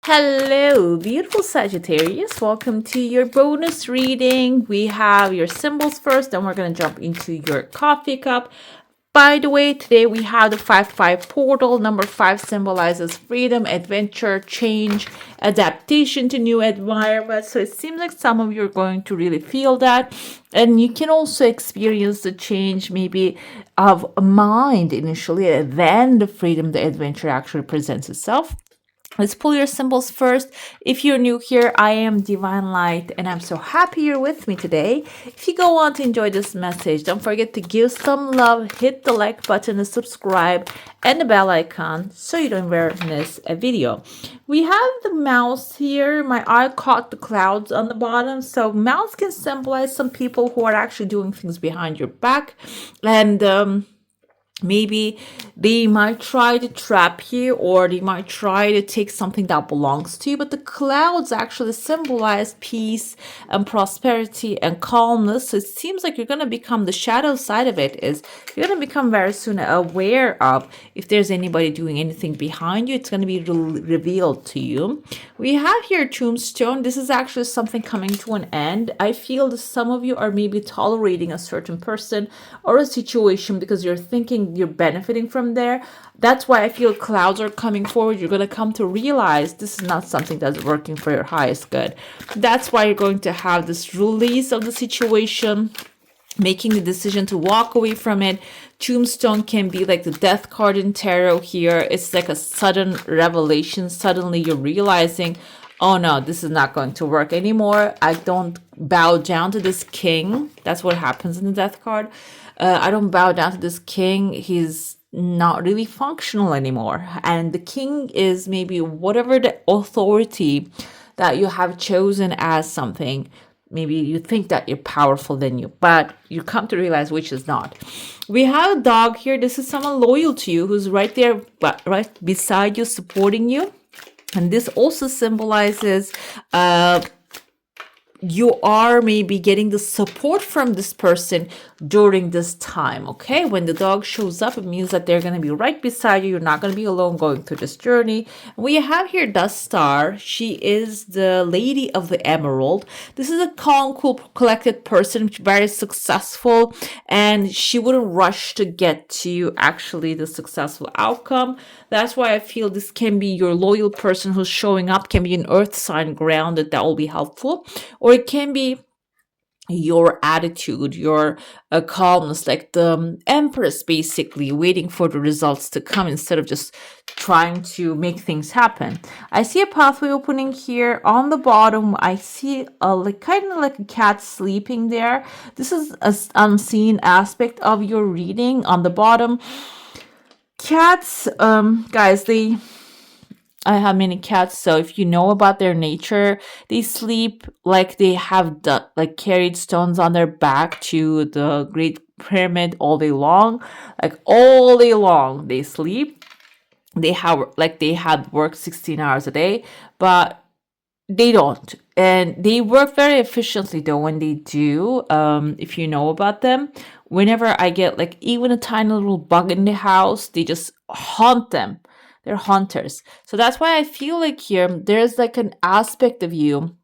Hello, beautiful Sagittarius. Welcome to your bonus reading. We have your symbols first, then we're going to jump into your coffee cup. By the way, today we have the 5-5 portal. Number 5 symbolizes freedom, adventure, change, adaptation to new environments. So it seems like some of you are going to really feel that. And you can also experience the change maybe of mind initially, and then the freedom, the adventure actually presents itself. Let's pull your symbols first. If you're new here, I am Divine Light, and I'm so happy you're with me today. If you go on to enjoy this message, don't forget to give some love, hit the like button, and subscribe, and the bell icon so you don't ever miss a video. We have the mouse here. My eye caught the clouds on the bottom. So mouse can symbolize some people who are actually doing things behind your back, and maybe they might try to trap you, or they might try to take something that belongs to you. But the clouds actually symbolize peace and prosperity and calmness. So it seems like you're going to become, the shadow side of it is you're going to become very soon aware of if there's anybody doing anything behind you. It's going to be revealed to you. We have here tombstone. This is actually something coming to an end. I feel that some of you are maybe tolerating a certain person or a situation because you're thinking you're benefiting from there. That's why I feel clouds are coming forward. You're going to come to realize this is not something that's working for your highest good. That's why you're going to have this release of the situation, making the decision to walk away from it. Tombstone can be like the death card in tarot here. It's like a sudden revelation. Suddenly you're realizing, oh no, this is not going to work anymore. I don't bow down to this king. That's what happens in the death card. I don't bow down to this king. He's not really functional anymore. And the king is maybe whatever the authority that you have chosen as something. Maybe you think that you're powerful than you, but you come to realize which is not. We have a dog here. This is someone loyal to you who's right there, right beside you, supporting you. And this also symbolizes you are maybe getting the support from this person during this time. Okay, when the dog shows up, it means that they're going to be right beside you. You're not going to be alone going through this journey. We have here Dust Star. She is the lady of the emerald. This is a calm, cool, collected person, very successful, and she wouldn't rush to get to actually the successful outcome. That's why I feel this can be your loyal person who's showing up, can be an earth sign grounded, that will be helpful, or it can be your attitude, your calmness, like the empress, basically waiting for the results to come instead of just trying to make things happen. I see a pathway opening here. On the bottom, I see like kind of like a cat sleeping there. This is an unseen aspect of your reading. On the bottom, cats, guys, I have many cats, so if you know about their nature, they sleep like they have like carried stones on their back to the Great Pyramid all day long. Like all day long, they sleep. They had worked 16 hours a day, but they don't. And they work very efficiently though when they do. If you know about them, whenever I get like even a tiny little bug in the house, they just haunt them. They're hunters. So that's why I feel like here there's like an aspect of you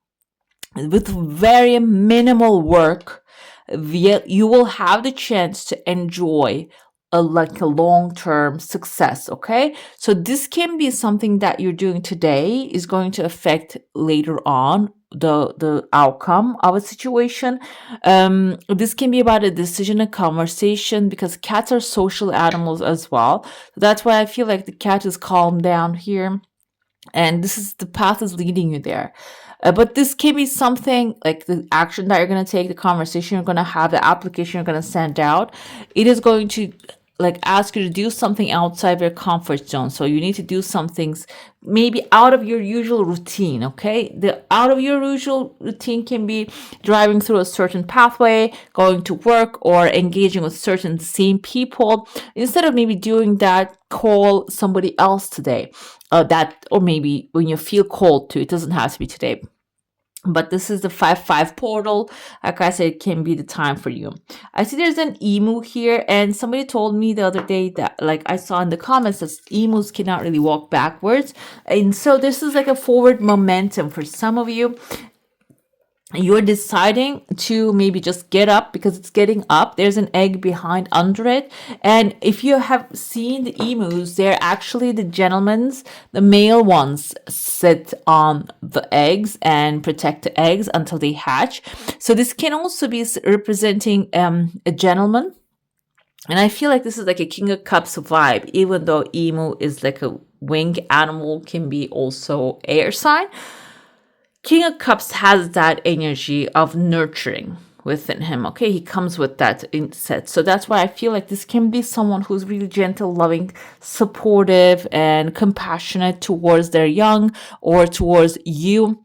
with very minimal work, you will have the chance to enjoy a long-term success. Okay, so this can be something that you're doing today is going to affect later on the outcome of a situation. This can be about a decision, a conversation, because cats are social animals as well. That's why I feel like the cat is calmed down here, and this is the path is leading you there. But this can be something like the action that you're going to take, the conversation you're going to have, the application you're going to send out. It is going to like ask you to do something outside your comfort zone. So you need to do some things maybe out of your usual routine. Okay, the out of your usual routine can be driving through a certain pathway, going to work, or engaging with certain same people. Instead of maybe doing that, call somebody else today. Or maybe when you feel called to, it doesn't have to be today. but this is the 5-5 portal. Like I said, it can be the time for you. I see there's an emu here, and somebody told me the other day that, like, I saw in the comments that emus cannot really walk backwards, and so this is like a forward momentum for some of you. You're deciding to maybe just get up because it's getting up. There's an egg behind under it. And if you have seen the emus, they're actually the gentlemen's, the male ones sit on the eggs and protect the eggs until they hatch. So this can also be representing a gentleman. And I feel like this is like a King of Cups vibe, even though emu is like a winged animal, can be also air sign. King of Cups has that energy of nurturing within him. Okay, he comes with that inset. So that's why I feel like this can be someone who's really gentle, loving, supportive, and compassionate towards their young or towards you,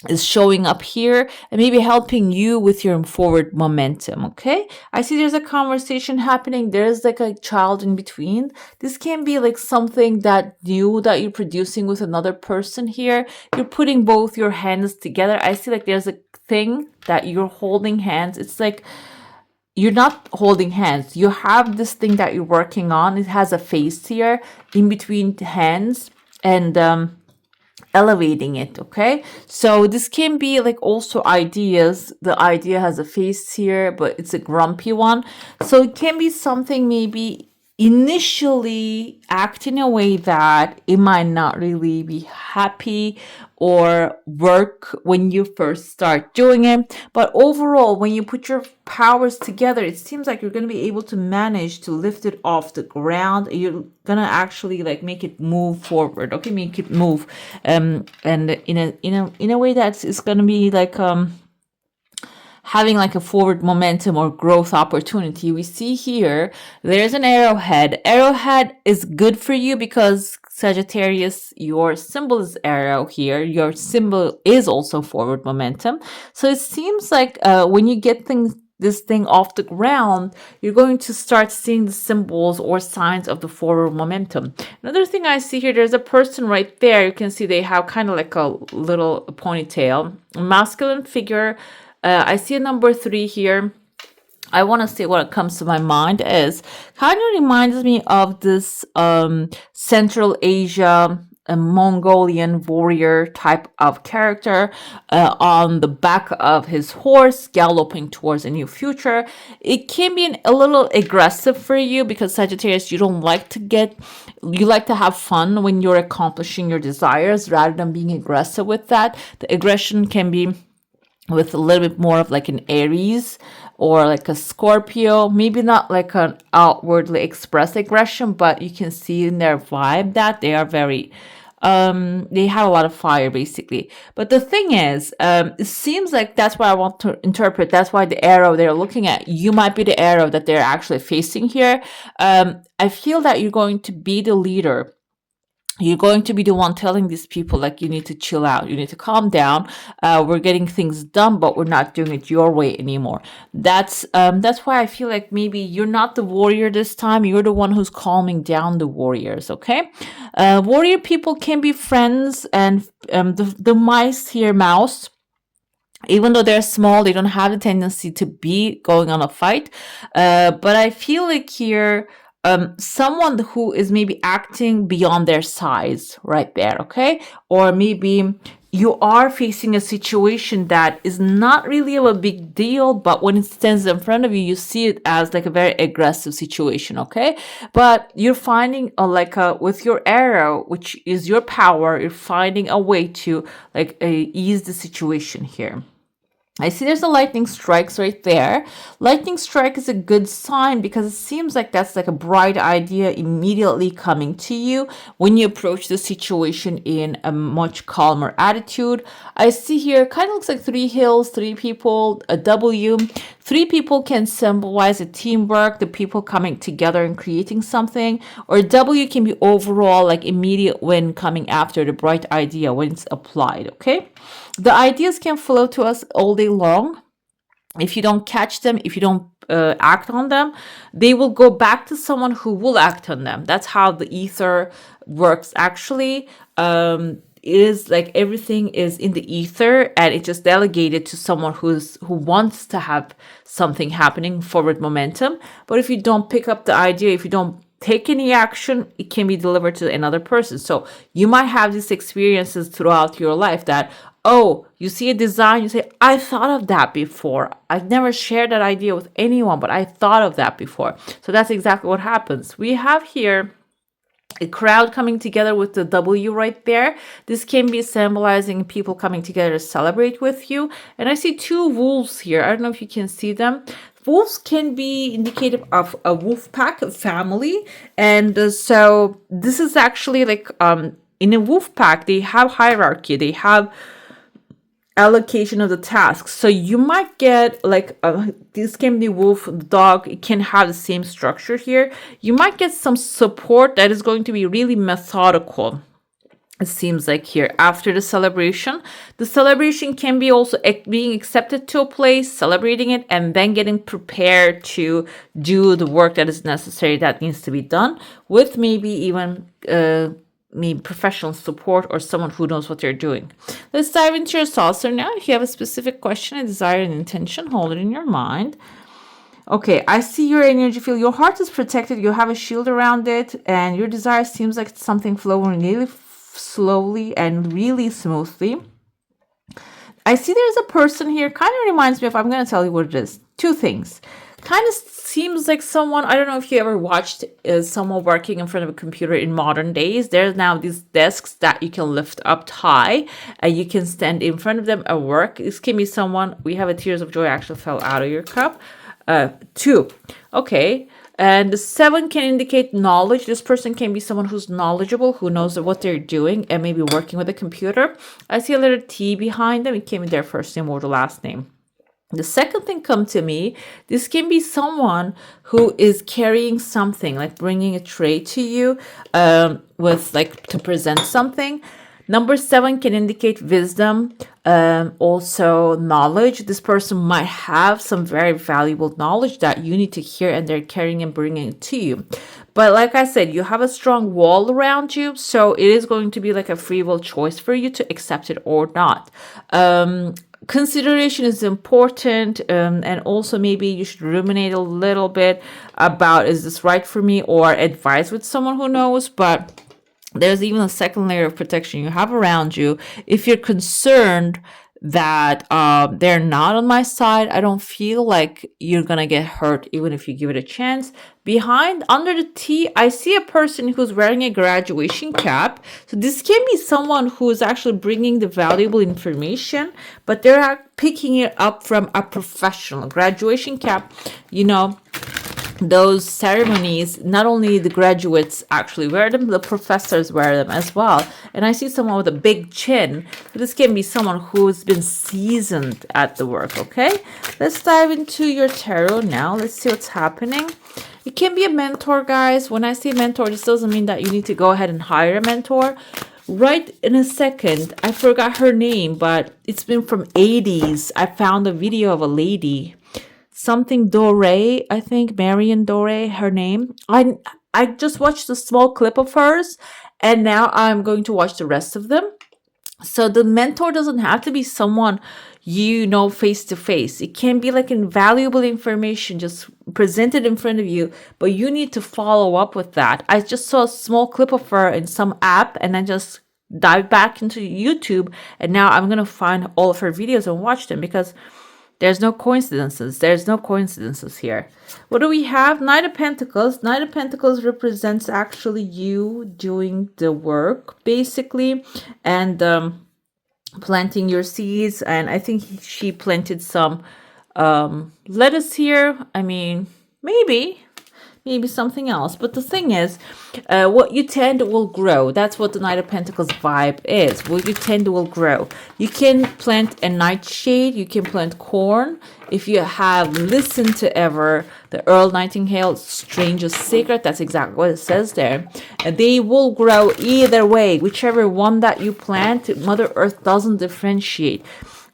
is showing up here and maybe helping you with your forward momentum. Okay, I see there's a conversation happening. There's like a child in between. This can be like something that new that you're producing with another person here. You're putting both your hands together. I see like there's a thing that you're holding hands. It's like you're not holding hands. You have this thing that you're working on. It has a face here in between the hands, and elevating it. Okay, so this can be like also ideas. The idea has a face here, but it's a grumpy one, so it can be something maybe initially act in a way that it might not really be happy or work when you first start doing it, but overall when you put your powers together, it seems like you're going to be able to manage to lift it off the ground. You're gonna actually like make it move forward. Okay, make it move and in a way that is gonna be like having like a forward momentum or growth opportunity. We see here there's an arrowhead. Arrowhead is good for you because Sagittarius, your symbol is arrow here. Your symbol is also forward momentum. So it seems like when you get this thing off the ground, you're going to start seeing the symbols or signs of the forward momentum. Another thing I see here, there's a person right there. You can see they have kind of like a little ponytail, a masculine figure. I see a number 3 here. I want to say what comes to my mind is kind of reminds me of this Central Asia, a Mongolian warrior type of character on the back of his horse, galloping towards a new future. It can be a little aggressive for you because Sagittarius, you like to have fun when you're accomplishing your desires rather than being aggressive with that. The aggression can be with a little bit more of like an Aries or like a Scorpio, maybe not like an outwardly expressed aggression, but you can see in their vibe that they are very they have a lot of fire basically. But the thing is, it seems like that's what I want to interpret. That's why the arrow they're looking at, you might be the arrow that they're actually facing here. I feel that you're going to be the leader. You're going to be the one telling these people like, you need to chill out, you need to calm down. We're getting things done, but we're not doing it your way anymore. That's why I feel like maybe you're not the warrior this time. You're the one who's calming down the warriors. Okay, warrior people can be friends, and the mice here, mouse. Even though they're small, they don't have the tendency to be going on a fight. But I feel like here, someone who is maybe acting beyond their size right there, okay? Or maybe you are facing a situation that is not really of a big deal, but when it stands in front of you, you see it as like a very aggressive situation, okay? But you're finding with your arrow, which is your power, you're finding a way to ease the situation here. I see there's a lightning strikes right there. Lightning strike is a good sign because it seems like that's like a bright idea immediately coming to you when you approach the situation in a much calmer attitude. I see here kind of looks like 3 hills, 3 people, a W. 3 people can symbolize a teamwork, the people coming together and creating something, or W can be overall like immediate win coming after the bright idea when it's applied, okay? The ideas can flow to us all day long. If you don't catch them, if you don't act on them, they will go back to someone who will act on them. That's how the ether works actually. it is like everything is in the ether and it just delegated to someone who wants to have something happening, forward momentum. But if you don't pick up the idea, if you don't take any action, it can be delivered to another person. So you might have these experiences throughout your life that, oh, you see a design, you say, I thought of that before. I've never shared that idea with anyone, but I thought of that before. So that's exactly what happens. We have here a crowd coming together with the W right there. This can be symbolizing people coming together to celebrate with you. And I see two wolves here. I don't know if you can see them. Wolves can be indicative of a wolf pack, a family. And so this is actually like in a wolf pack, they have hierarchy. They have allocation of the tasks. So you might get like this can be wolf, dog, it can have the same structure here. You might get some support that is going to be really methodical. It seems like here after the celebration can be also being accepted to a place, celebrating it, and then getting prepared to do the work that is necessary that needs to be done with maybe even professional support or someone who knows what they're doing. Let's dive into your saucer now. If you have a specific question, a desire, an intention, hold it in your mind. Okay, I see your energy field. Your heart is protected. You have a shield around it, and your desire seems like it's something flowing really slowly and really smoothly. I see there's a person here. Kind of reminds me of, I'm going to tell you what it is. Two things. Kind of seems like someone, I don't know if you ever watched someone working in front of a computer in modern days. There's now these desks that you can lift up high and you can stand in front of them and work. This can be someone, we have a tears of joy actually fell out of your cup. 2. Okay. And the 7 can indicate knowledge. This person can be someone who's knowledgeable, who knows what they're doing and maybe working with a computer. I see a letter T behind them. It came in their first name or the last name. The second thing come to me, this can be someone who is carrying something, like bringing a tray to you with like to present something. Number 7 can indicate wisdom, also knowledge. This person might have some very valuable knowledge that you need to hear and they're carrying and bringing it to you. But like I said, you have a strong wall around you, so it is going to be like a free will choice for you to accept it or not. Consideration is important, and also maybe you should ruminate a little bit about, is this right for me, or advise with someone who knows. But there's even a second layer of protection you have around you. If you're concerned that they're not on my side, I don't feel like you're gonna get hurt even if you give it a chance. Behind, under the T, I see a person who's wearing a graduation cap. So this can be someone who is actually bringing the valuable information, but they're picking it up from a professional. Graduation cap, you know, those ceremonies, not only the graduates actually wear them, the professors wear them as well. And I see someone with a big chin. This can be someone who's been seasoned at the work, okay? Let's dive into your tarot now. Let's see what's happening. It can be a mentor, guys. When I say mentor, this doesn't mean that you need to go ahead and hire a mentor. Right in a second, I forgot her name, but it's been from 80s. I found a video of a lady, something Dore, I think, Marion Dore, her name. I just watched a small clip of hers, and now I'm going to watch the rest of them. So the mentor doesn't have to be someone you know face to face. It can be like invaluable information just presented in front of you, but you need to follow up with that. I just saw a small clip of her in some app, and I just dived back into YouTube, and now I'm going to find all of her videos and watch them, because there's no coincidences. There's no coincidences here. What do we have? Knight of Pentacles. Knight of Pentacles represents actually you doing the work, basically, and planting your seeds. And I think she planted some lettuce here. I mean, maybe something else. But the thing is, what you tend will grow. That's what the Knight of Pentacles vibe is. What you tend will grow. You can plant a nightshade. You can plant corn. If you have listened to ever the Earl Nightingale's Strangest Secret, that's exactly what it says there. And they will grow either way. Whichever one that you plant, Mother Earth doesn't differentiate.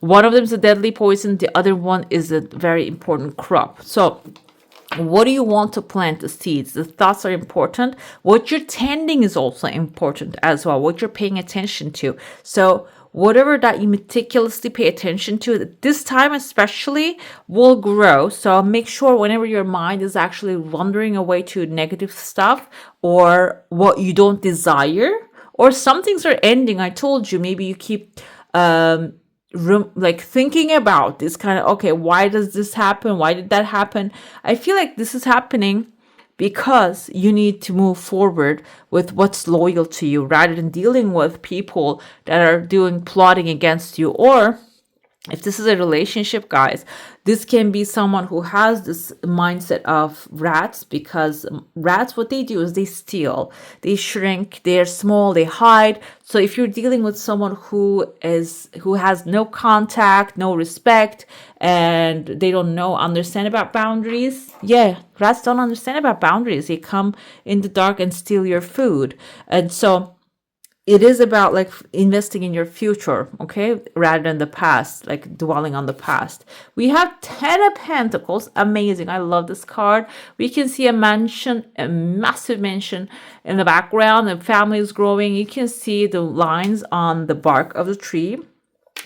One of them is a deadly poison. The other one is a very important crop. So What do you want to plant the seeds? The thoughts are important. What you're tending is also important as well, what you're paying attention to. So whatever that you meticulously pay attention to, this time especially, will grow. So make sure whenever your mind is actually wandering away to negative stuff or what you don't desire, or some things are ending. I told you, maybe you keep like thinking about this kind of, okay, why does this happen, why did that happen? I feel like this is happening because you need to move forward with what's loyal to you, rather than dealing with people that are doing plotting against you. Or if this is a relationship, guys, this can be someone who has this mindset of rats, because rats, what they do is they steal, they shrink, they're small, they hide. So if you're dealing with someone who has no contact, no respect, and they don't understand about boundaries, yeah, rats don't understand about boundaries. They come in the dark and steal your food. And so it is about like investing in your future, okay, rather than the past, like dwelling on the past. We have 10 of Pentacles. Amazing. I love this card. We can see a mansion, a massive mansion in the background. The family is growing. You can see the lines on the bark of the tree.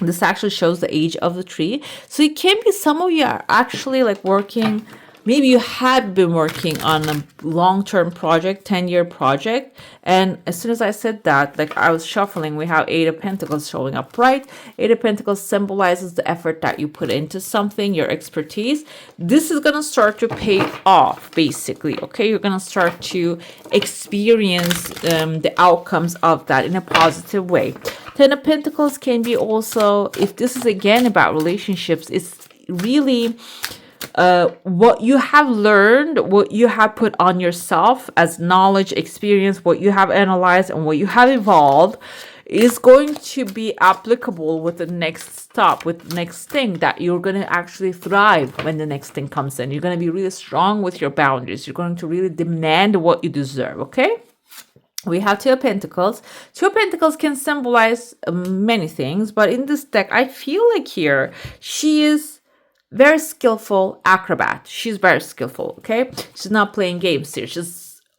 This actually shows the age of the tree. So it can be some of you are actually like working. Maybe you had been working on a long-term project, 10-year project. And as soon as I said that, like I was shuffling, we have 8 of Pentacles showing up, right? 8 of Pentacles symbolizes the effort that you put into something, your expertise. This is going to start to pay off, basically, okay? You're going to start to experience the outcomes of that in a positive way. 10 of Pentacles can be also, if this is again about relationships, it's really what you have learned, what you have put on yourself as knowledge, experience, what you have analyzed and what you have evolved is going to be applicable with the next stop, with the next thing, that you're going to actually thrive when the next thing comes in. You're going to be really strong with your boundaries. You're going to really demand what you deserve, okay? We have 2 of Pentacles. 2 of Pentacles can symbolize many things, but in this deck, I feel like here she is very skillful acrobat. She's very skillful, okay? She's not playing games here.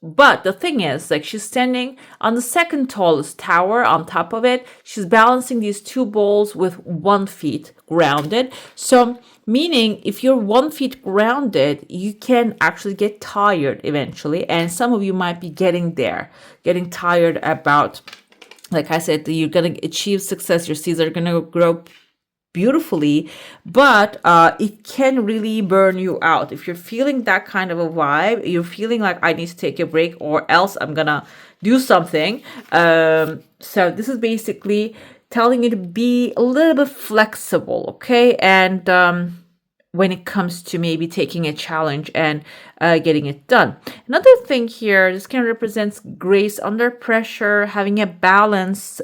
But the thing is, like, she's standing on the second tallest tower. On top of it, she's balancing these 2 balls with 1 foot grounded. So meaning if you're 1 foot grounded, you can actually get tired eventually. And some of you might be getting tired about, like I said, you're going to achieve success. Your seeds are going to grow beautifully, but it can really burn you out. If you're feeling that kind of a vibe, you're feeling like I need to take a break or else I'm gonna do something. So this is basically telling you to be a little bit flexible, okay? And when it comes to maybe taking a challenge and getting it done. Another thing here, this can represent grace under pressure, having a balanced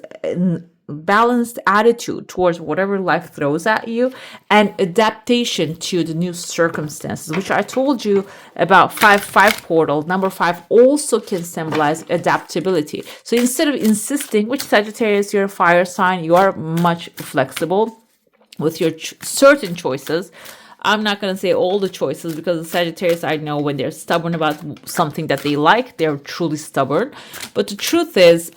attitude towards whatever life throws at you, and adaptation to the new circumstances, which I told you about 5-5 portal. Number 5 also can symbolize adaptability. So instead of insisting, which Sagittarius, you're a fire sign, you are much flexible with your certain choices. I'm not going to say all the choices, because the Sagittarius, I know when they're stubborn about something that they like, they're truly stubborn. But the truth is,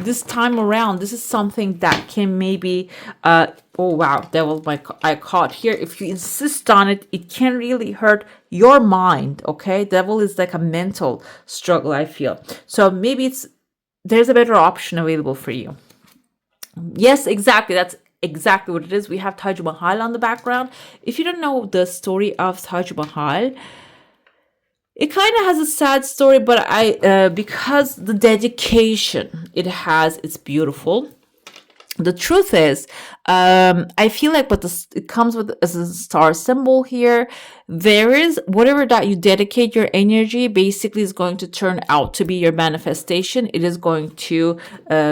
this time around, this is something that can maybe, oh wow, devil, I caught here. If you insist on it, it can really hurt your mind, okay? Devil is like a mental struggle, I feel. So maybe there's a better option available for you. Yes, exactly. That's exactly what it is. We have Taj Mahal on the background. If you don't know the story of Taj Mahal, it kind of has a sad story, but because the dedication it has, it's beautiful. The truth is, I feel like it comes with as a star symbol here. There is whatever that you dedicate your energy, basically is going to turn out to be your manifestation. It is going to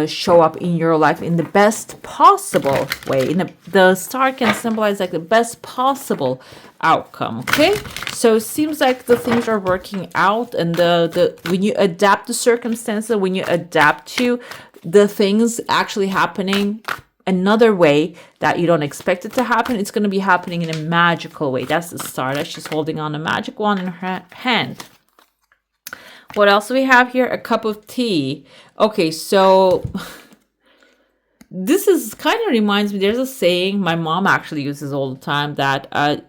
show up in your life in the best possible way. The star can symbolize like the best possible outcome. Okay, so it seems like the things are working out, and the when you adapt the circumstances, when you adapt to the things actually happening another way that you don't expect it to happen. It's going to be happening in a magical way. That's the Stardust. She's holding on a magic wand in her hand. What else do we have here? A cup of tea. Okay, so this is kind of reminds me, there's a saying my mom actually uses all the time that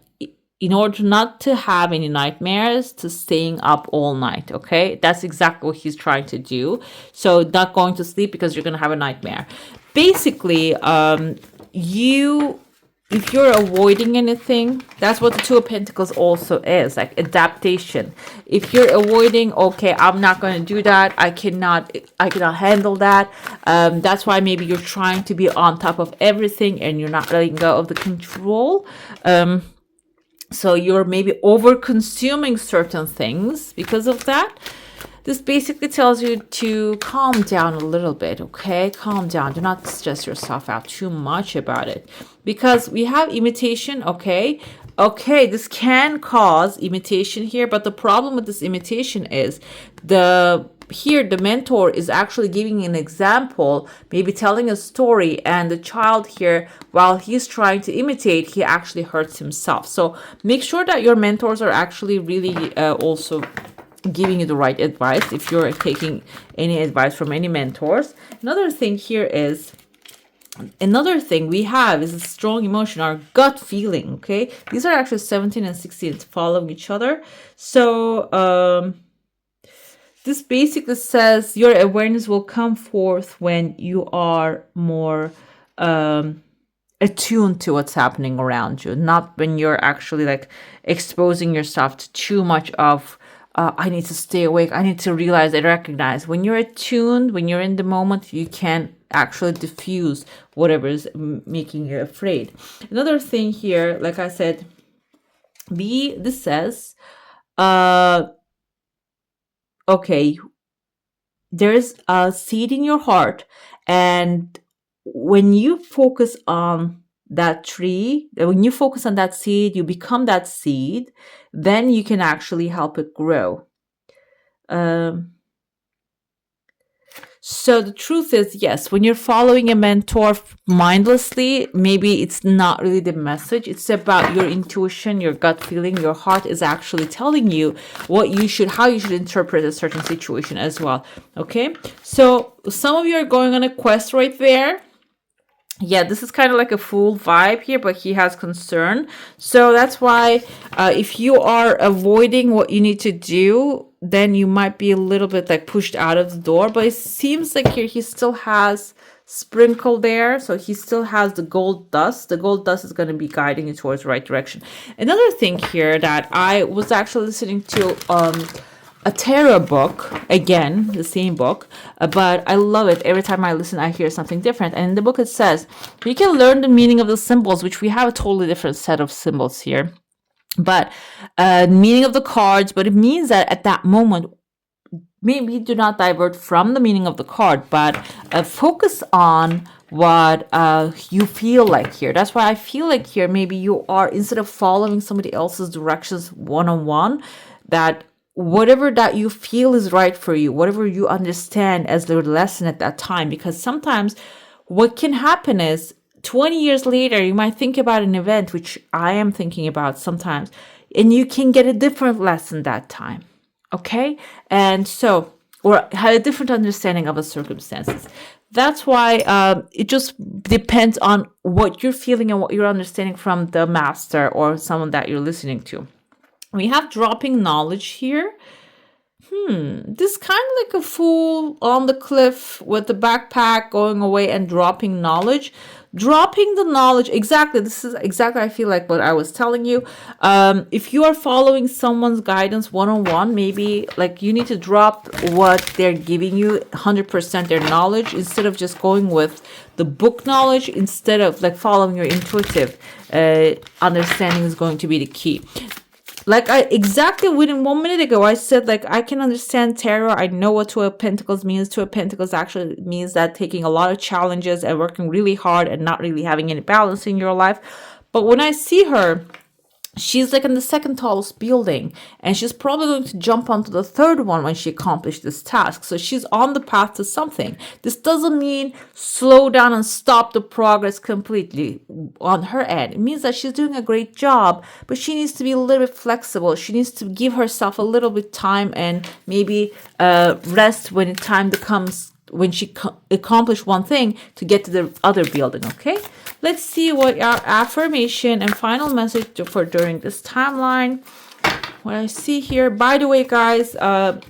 in order not to have any nightmares, to staying up all night. Okay, that's exactly what he's trying to do. So not going to sleep because you're going to have a nightmare. Basically, if you're avoiding anything, that's what the Two of Pentacles also is, like adaptation. If you're avoiding, okay, I'm not going to do that, I cannot handle that. That's why maybe you're trying to be on top of everything and you're not letting go of the control. So you're maybe over consuming certain things because of that. This basically tells you to calm down a little bit, okay? Calm down. Do not stress yourself out too much about it. Because we have imitation, okay? Okay, this can cause imitation here, but the problem with this imitation is the mentor is actually giving an example, maybe telling a story, and the child here, while he's trying to imitate, he actually hurts himself. So make sure that your mentors are actually really also giving you the right advice if you're taking any advice from any mentors. Another thing we have is a strong emotion, our gut feeling, okay? These are actually 17 and 16 following each other. So this basically says your awareness will come forth when you are more attuned to what's happening around you, not when you're actually like exposing yourself to too much of I need to stay awake, I need to realize and recognize. When you're attuned, when you're in the moment, you can actually diffuse whatever is making you afraid. Another thing here, like I said, this says, okay, there's a seed in your heart, and when you focus on that tree, when you focus on that seed, you become that seed, then you can actually help it grow. So the truth is, yes, when you're following a mentor mindlessly, maybe it's not really the message. It's about your intuition, your gut feeling. Your heart is actually telling you how you should interpret a certain situation as well. Okay, so some of you are going on a quest right there. Yeah, this is kind of like a fool vibe here, but he has concern. So that's why if you are avoiding what you need to do, then you might be a little bit like pushed out of the door. But it seems like here he still has sprinkle there. So he still has the gold dust. The gold dust is going to be guiding you towards the right direction. Another thing here that I was actually listening to a tarot book, again, the same book, but I love it. Every time I listen, I hear something different. And in the book, it says, you can learn the meaning of the symbols, which we have a totally different set of symbols here. But meaning of the cards, but it means that at that moment, maybe do not divert from the meaning of the card, but focus on what you feel like here. That's why I feel like here, maybe you are, instead of following somebody else's directions one-on-one, that whatever that you feel is right for you, whatever you understand as the lesson at that time. Because sometimes what can happen is 20 years later, you might think about an event, which I am thinking about sometimes, and you can get a different lesson that time. Okay? And so, or have a different understanding of the circumstances. That's why it just depends on what you're feeling and what you're understanding from the master or someone that you're listening to. We have dropping knowledge here. This kind of like a fool on the cliff with the backpack going away and dropping knowledge. Dropping the knowledge, exactly. This is exactly, I feel like what I was telling you. If you are following someone's guidance one-on-one, maybe like you need to drop what they're giving you, 100% their knowledge, instead of just going with the book knowledge, instead of like following your intuitive understanding is going to be the key. Like exactly within 1 minute ago, I said, like, I can understand tarot. I know what Two of Pentacles means. Two of Pentacles actually means that taking a lot of challenges and working really hard and not really having any balance in your life. But when I see her, she's like in the second tallest building, and she's probably going to jump onto the third one when she accomplishes this task. So she's on the path to something. This doesn't mean slow down and stop the progress completely on her end. It means that she's doing a great job, but she needs to be a little bit flexible. She needs to give herself a little bit time and maybe rest when time comes, when she accomplished one thing, to get to the other building. Okay, let's see what our affirmation and final message for during this timeline. What I see here, by the way, guys,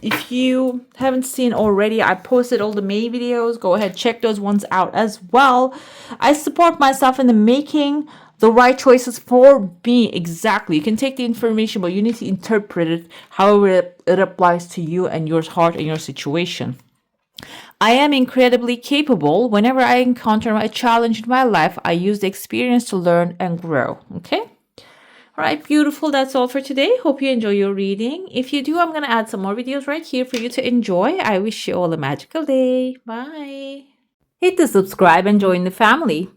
if you haven't seen already, I posted all the May videos. Go ahead, check those ones out as well. I support myself in the making the right choices for me. Exactly. You can take the information, but you need to interpret it however it applies to you and your heart and your situation. I am incredibly capable. Whenever I encounter a challenge in my life, I use the experience to learn and grow. Okay? All right, beautiful. That's all for today. Hope you enjoy your reading. If you do, I'm going to add some more videos right here for you to enjoy. I wish you all a magical day. Bye. Hit the subscribe and join the family.